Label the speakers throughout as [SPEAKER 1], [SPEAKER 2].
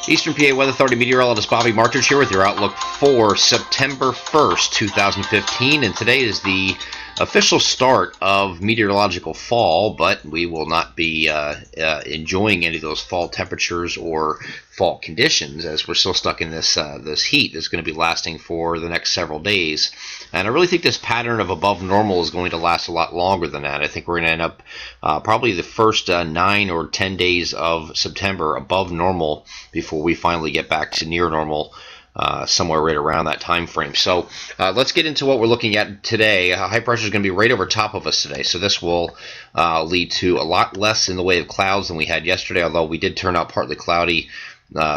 [SPEAKER 1] Eastern PA Weather Authority meteorologist Bobby Martich here with your outlook for September 1st, 2015. And today is the official start of meteorological fall, but we will not be enjoying any of those fall temperatures or fall conditions, as we're still stuck in this heat that's going to be lasting for the next several days. And I really think this pattern of above normal is going to last a lot longer than that. I think we're going to end up probably the first 9 or 10 days of September above normal before we finally get back to near normal somewhere right around that time frame. So let's get into what we're looking at today. High pressure is going to be right over top of us today, so this will lead to a lot less in the way of clouds than we had yesterday, although we did turn out partly cloudy.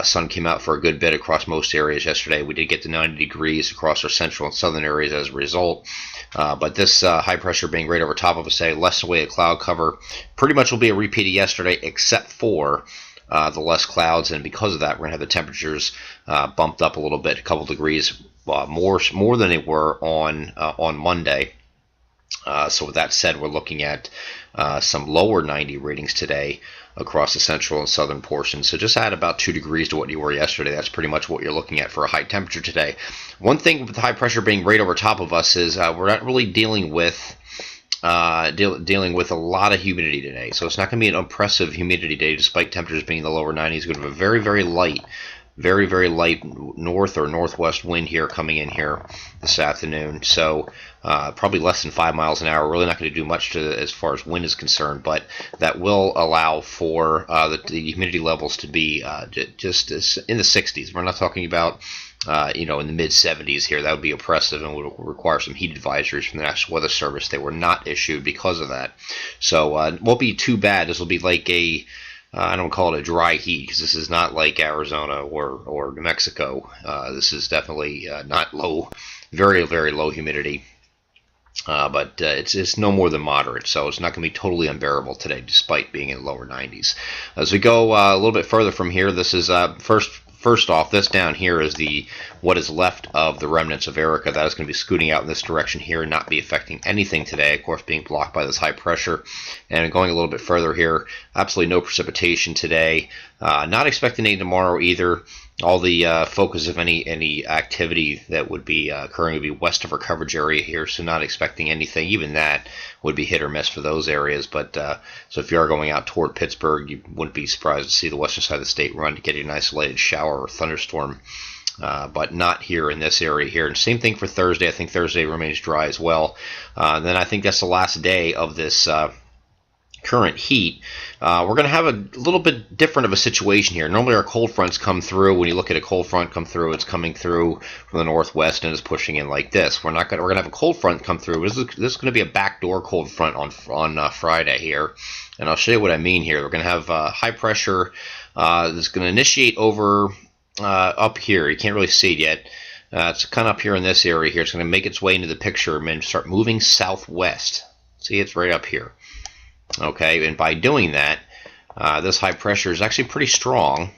[SPEAKER 1] Sun came out for a good bit across most areas yesterday. We did get to 90 degrees across our central and southern areas as a result. But this high pressure being right over top of us today, less in the way of cloud cover, pretty much will be a repeat of yesterday, except for the less clouds, and because of that, we're going to have the temperatures bumped up a little bit, a couple degrees more than they were on Monday. So with that said, we're looking at some lower 90 readings today across the central and southern portions. So just add about 2 degrees to what you were yesterday. That's pretty much what you're looking at for a high temperature today. One thing with the high pressure being right over top of us is we're not really dealing with a lot of humidity today. So it's not going to be an oppressive humidity day, despite temperatures being in the lower 90s. It's going to have a very, very light north or northwest wind here coming in here this afternoon. So probably less than 5 miles an hour. Really not going to do much as far as wind is concerned, but that will allow for the humidity levels to be just in the 60s. We're not talking about in the mid 70s here. That would be oppressive and would require some heat advisories from the National Weather Service. They were not issued because of that. So it won't be too bad. This will be like I don't call it a dry heat, because this is not like Arizona or New Mexico. This is definitely not low, very, very low humidity. But it's no more than moderate, so it's not going to be totally unbearable today, despite being in lower 90s. As we go a little bit further from here, this is First off, this down here is what is left of the remnants of Erica. That is going to be scooting out in this direction here and not be affecting anything today, of course being blocked by this high pressure. And going a little bit further here, absolutely no precipitation today. Not expecting any tomorrow either. All the focus of any activity that would be occurring would be west of our coverage area here, so not expecting anything. Even that would be hit or miss for those areas. But so if you are going out toward Pittsburgh, you wouldn't be surprised to see the western side of the state run to get an isolated shower or thunderstorm. But not here in this area here. And same thing for Thursday. I think Thursday remains dry as well. Then I think that's the last day of this current heat. We're going to have a little bit different of a situation here. Normally our cold fronts come through. When you look at a cold front come through, it's coming through from the northwest and is pushing in like this. We're going to have a cold front come through. This is going to be a backdoor cold front on Friday here, and I'll show you what I mean here. We're going to have high pressure that's going to initiate over up here. You can't really see it yet. It's kind of up here in this area here. It's going to make its way into the picture and then start moving southwest. See, it's right up here. Okay, and by doing that, this high pressure is actually pretty strong.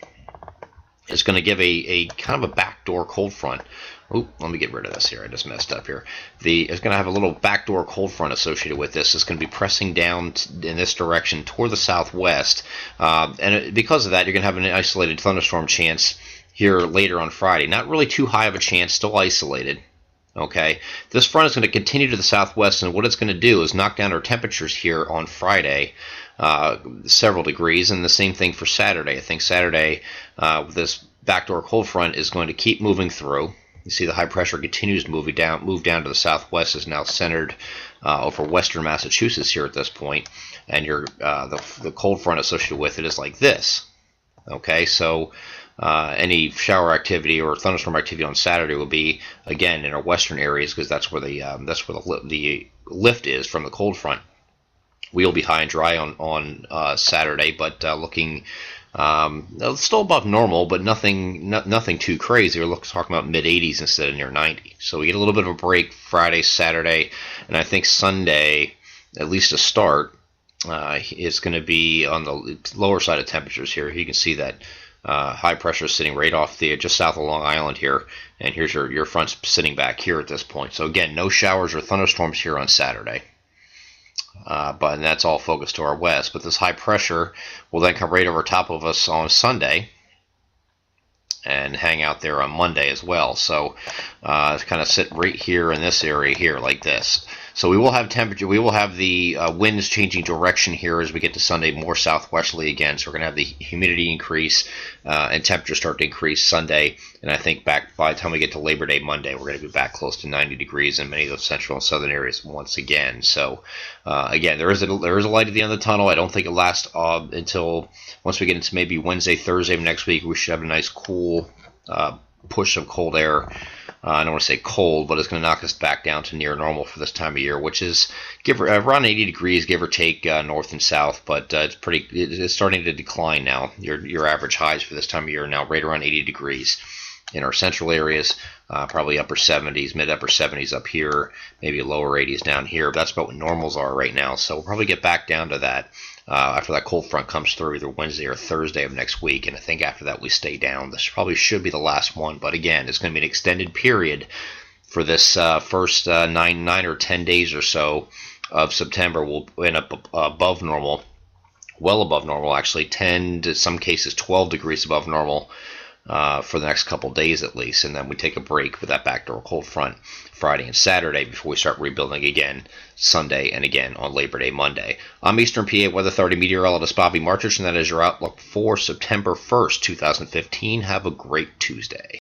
[SPEAKER 1] It's going to give a kind of a backdoor cold front. Oop, let me get rid of this here. I just messed up here. It's going to have a little backdoor cold front associated with this. It's going to be pressing down in this direction toward the southwest. Because of that, you're going to have an isolated thunderstorm chance here later on Friday. Not really too high of a chance, still isolated. Okay, this front is going to continue to the southwest, and what it's going to do is knock down our temperatures here on Friday several degrees, and the same thing for Saturday. I think Saturday, this backdoor cold front is going to keep moving through. You see the high pressure continues to move down to the southwest, is now centered over western Massachusetts here at this point, and the cold front associated with it is like this. Okay, so any shower activity or thunderstorm activity on Saturday will be again in our western areas, because that's where the lift is from the cold front. We'll be high and dry on Saturday, but looking still above normal, but nothing too crazy. We're talking about mid 80s instead of near 90. So we get a little bit of a break Friday, Saturday, and I think Sunday, at least to start, is going to be on the lower side of temperatures here. You can see that high pressure is sitting right off just south of Long Island here, and here's your fronts sitting back here at this point. So again, no showers or thunderstorms here on Saturday. But that's all focused to our west. But this high pressure will then come right over top of us on Sunday. and hang out there on Monday as well. So kind of sit right here in this area here like this. So we will have temperature. We will have the winds changing direction here as we get to Sunday, more southwesterly again. So we're going to have the humidity increase and temperature start to increase Sunday. And I think back by the time we get to Labor Day Monday, we're going to be back close to 90 degrees in many of those central and southern areas once again. So again, there is a light at the end of the tunnel. I don't think it lasts until once we get into maybe Wednesday, Thursday of next week. We should have a nice cool push of cold air. I don't want to say cold, but it's going to knock us back down to near normal for this time of year, which is around 80 degrees, give or take, north and south. But it's starting to decline now. Your average highs for this time of year are now right around 80 degrees in our central areas, probably upper 70s, mid upper 70s up here, maybe lower 80s down here. But that's about what normals are right now. So we'll probably get back down to that after that cold front comes through either Wednesday or Thursday of next week. And I think after that we stay down. This probably should be the last one. But again, it's going to be an extended period for this first 9 or 10 days or so of September. We'll end up above normal, well above normal actually, 10 to some cases 12 degrees above normal for the next couple days at least. And then we take a break with that backdoor cold front Friday and Saturday before we start rebuilding again Sunday and again on Labor Day Monday. I'm Eastern PA Weather Authority meteorologist Bobby Martich, and that is your outlook for September 1st, 2015. Have a great Tuesday.